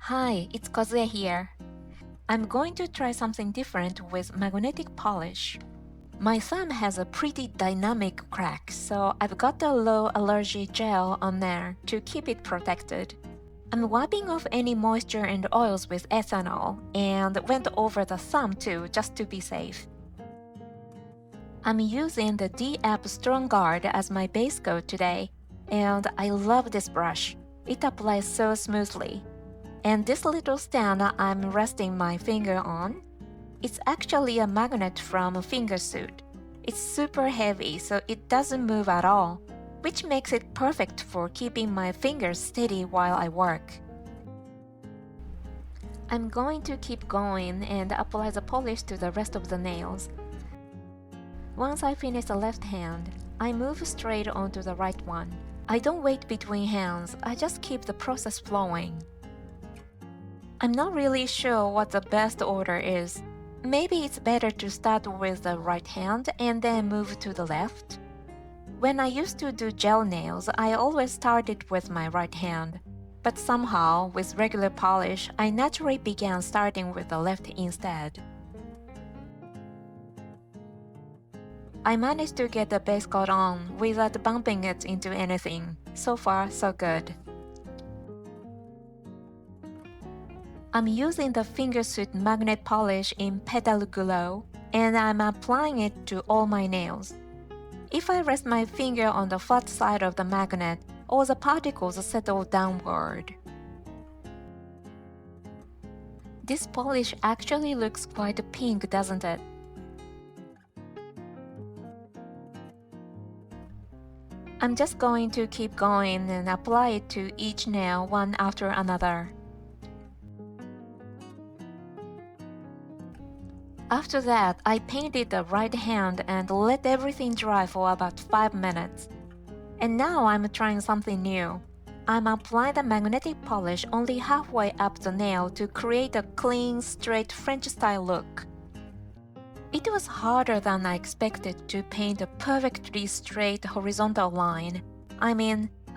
Hi, it's Kozue here. I'm going to try something different with magnetic polish. My thumb has a pretty dynamic crack, so I've got a low allergy gel on there to keep it protected. I'm wiping off any moisture and oils with ethanol and went over the thumb too, just to be safe. I'm using the D-App Strong Guard as my base coat today, and I love this brush. It applies so smoothly. And this little stand I'm resting my finger on, it's actually a magnet from a finger suit. It's super heavy, so it doesn't move at all, which makes it perfect for keeping my fingers steady while I work. I'm going to keep going and apply the polish to the rest of the nails. Once I finish the left hand, I move straight onto the right one. I don't wait between hands, I just keep the process flowing. I'm not really sure what the best order is. Maybe it's better to start with the right hand and then move to the left. When I used to do gel nails, I always started with my right hand. But somehow, with regular polish, I naturally began starting with the left instead. I managed to get the base coat on without bumping it into anything. So far, so good. I'm using the fingersuit magnet polish in Petal Glow, and I'm applying it to all my nails. If I rest my finger on the flat side of the magnet, all the particles settle downward. This polish actually looks quite pink, doesn't it? I'm just going to keep going and apply it to each nail one after another. After that, I painted the right hand and let everything dry for about 5 minutes. And now I'm trying something new. I'm applying the magnetic polish only halfway up the nail to create a clean, straight French-style look. It was harder than I expected to paint a perfectly straight horizontal line.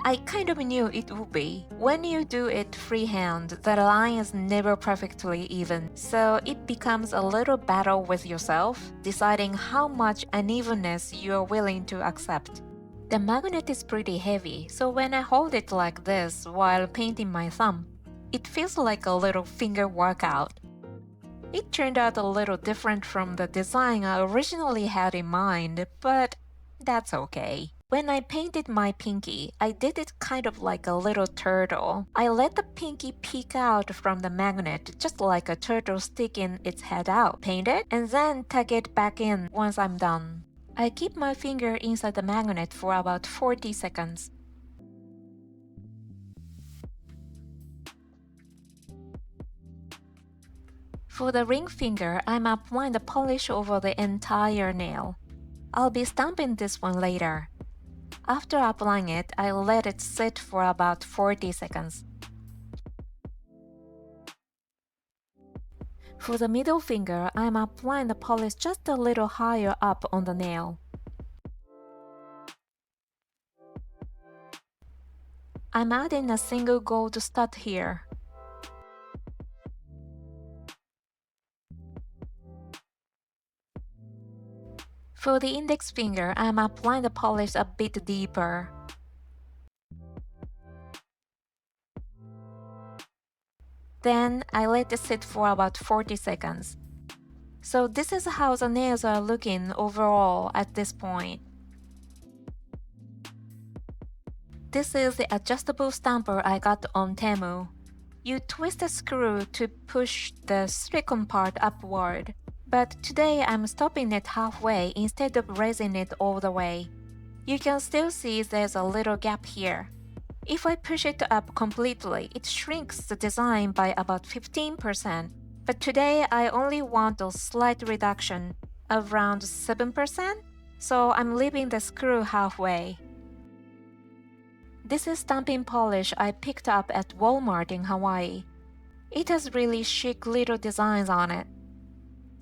I kind of knew it would be. When you do it freehand, the line is never perfectly even, so it becomes a little battle with yourself, deciding how much unevenness you are willing to accept. The magnet is pretty heavy, so when I hold it like this while painting my thumb, it feels like a little finger workout. It turned out a little different from the design I originally had in mind, but that's okay. When I painted my pinky, I did it kind of like a little turtle. I let the pinky peek out from the magnet just like a turtle sticking its head out. Paint it and then tuck it back in once I'm done. I keep my finger inside the magnet for about 40 seconds. For the ring finger, I'm applying the polish over the entire nail. I'll be stamping this one later. After applying it, I let it sit for about 40 seconds. For the middle finger, I'm applying the polish just a little higher up on the nail. I'm adding a single gold stud here. For the index finger, I'm applying the polish a bit deeper. Then I let it sit for about 40 seconds. So this is how the nails are looking overall at this point. This is the adjustable stamper I got on Temu. You twist the screw to push the silicone part upward, but today I'm stopping it halfway instead of raising it all the way. You can still see there's a little gap here. If I push it up completely, it shrinks the design by about 15%, but today I only want a slight reduction, around 7%, so I'm leaving the screw halfway. This is stamping polish I picked up at Walmart in Hawaii. It has really chic little designs on it.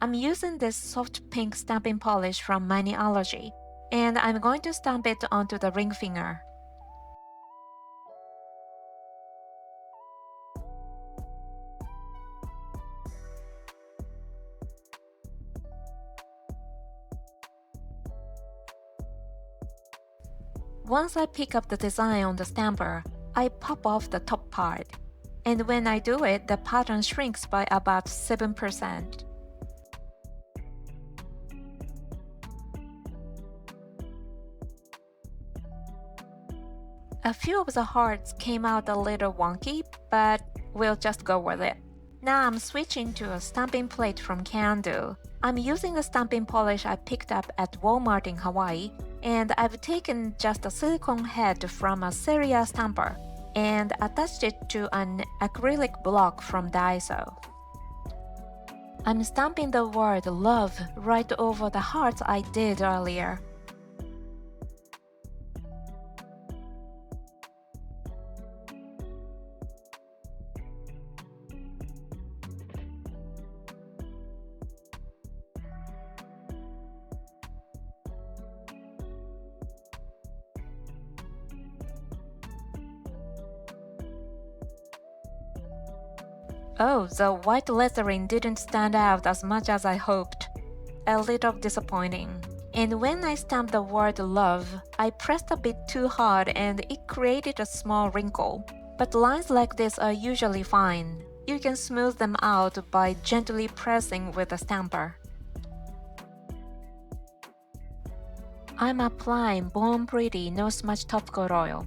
I'm using this soft pink stamping polish from Allergies, and I'm going to stamp it onto the ring finger. Once I pick up the design on the stamper, I pop off the top part. And when I do it, the pattern shrinks by about 7%. A few of the hearts came out a little wonky, but we'll just go with it. Now I'm switching to a stamping plate from CanDo. I'm using a stamping polish I picked up at Walmart in Hawaii, and I've taken just a silicone head from a Seria stamper and attached it to an acrylic block from Daiso. I'm stamping the word love right over the hearts I did earlier. Oh, the white lettering didn't stand out as much as I hoped. A little disappointing. And when I stamped the word love, I pressed a bit too hard and it created a small wrinkle. But lines like this are usually fine. You can smooth them out by gently pressing with a stamper. I'm applying Born Pretty No Smudge Top Coat Oil.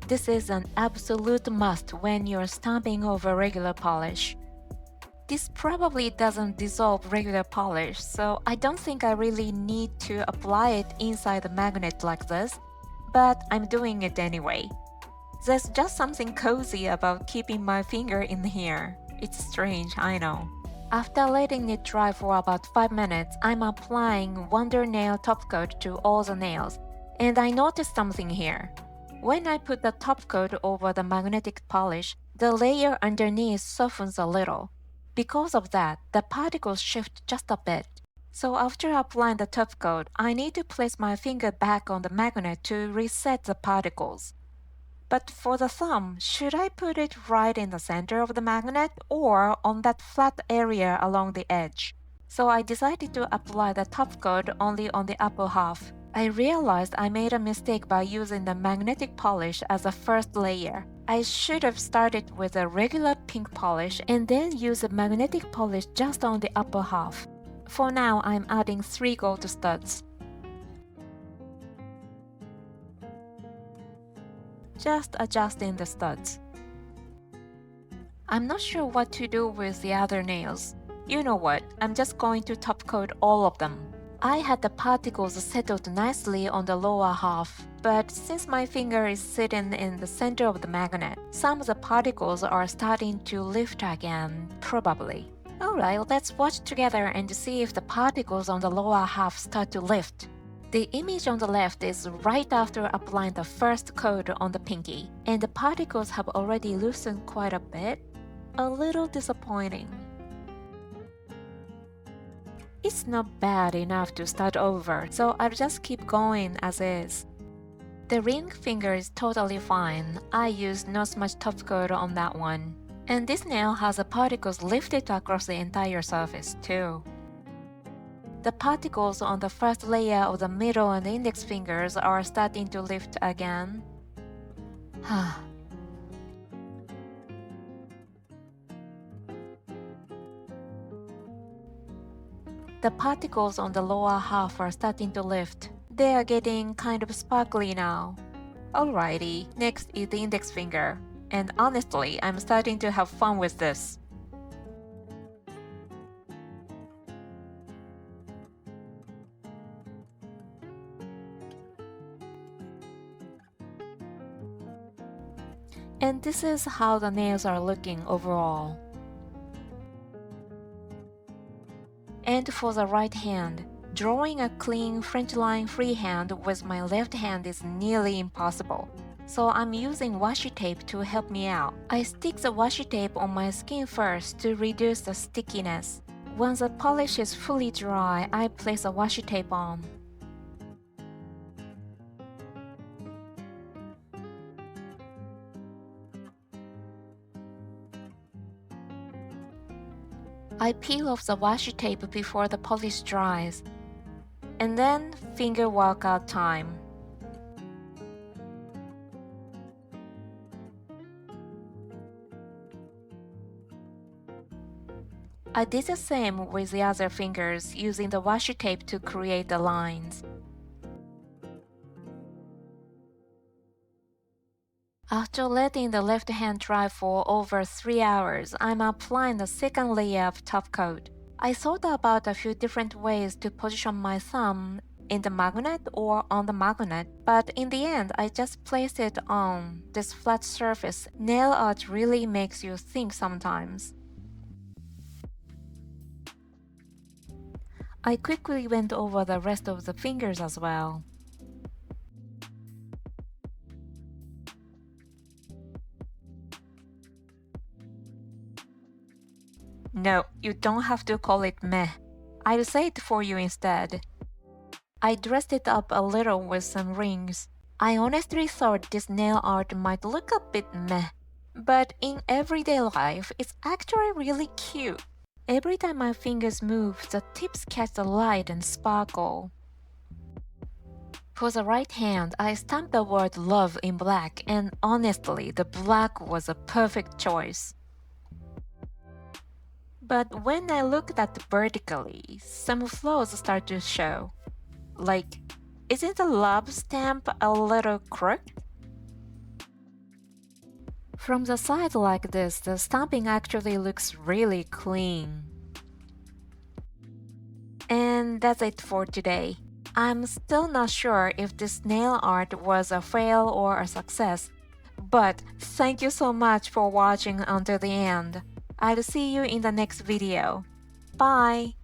This is an absolute must when you're stamping over regular polish. This probably doesn't dissolve regular polish, so I don't think I really need to apply it inside the magnet like this, but I'm doing it anyway. There's just something cozy about keeping my finger in here. It's strange, I know. After letting it dry for about 5 minutes, I'm applying Wonder Nail top coat to all the nails, and I noticed something here. When I put the top coat over the magnetic polish, the layer underneath softens a little. Because of that, the particles shift just a bit. So after applying the top coat, I need to place my finger back on the magnet to reset the particles. But for the thumb, should I put it right in the center of the magnet or on that flat area along the edge? So I decided to apply the top coat only on the upper half. I realized I made a mistake by using the magnetic polish as a first layer. I should have started with a regular pink polish and then use a magnetic polish just on the upper half. For now, I'm adding 3 gold studs. Just adjusting the studs. I'm not sure what to do with the other nails. You know what, I'm just going to top coat all of them. I had the particles settled nicely on the lower half, but since my finger is sitting in the center of the magnet, some of the particles are starting to lift again, probably. Alright, let's watch together and see if the particles on the lower half start to lift. The image on the left is right after applying the first coat on the pinky, and the particles have already loosened quite a bit. A little disappointing. It's not bad enough to start over, so I'll just keep going as is. The ring finger is totally fine. I used no smudge top coat on that one. And this nail has the particles lifted across the entire surface too. The particles on the first layer of the middle and index fingers are starting to lift again. The particles on the lower half are starting to lift. They are getting kind of sparkly now. Alrighty, next is the index finger. And honestly, I'm starting to have fun with this. And this is how the nails are looking overall. And for the right hand, drawing a clean French line freehand with my left hand is nearly impossible. So I'm using washi tape to help me out. I stick the washi tape on my skin first to reduce the stickiness. Once the polish is fully dry, I place a washi tape on. I peel off the washi tape before the polish dries. And then finger workout time. I did the same with the other fingers using the washi tape to create the lines. After letting the left hand dry for over 3 hours, I'm applying the second layer of top coat. I thought about a few different ways to position my thumb in the magnet or on the magnet, but in the end I just placed it on this flat surface. Nail art really makes you think sometimes. I quickly went over the rest of the fingers as well. No, you don't have to call it meh. I'll say it for you instead. I dressed it up a little with some rings. I honestly thought this nail art might look a bit meh, but in everyday life, it's actually really cute. Every time my fingers move, the tips catch the light and sparkle. For the right hand, I stamped the word love in black, and honestly, the black was a perfect choice. But when I looked at vertically, some flaws start to show. Like, isn't the love stamp a little crooked? From the side like this, the stamping actually looks really clean. And that's it for today. I'm still not sure if this nail art was a fail or a success, but thank you so much for watching until the end. I'll see you in the next video. Bye!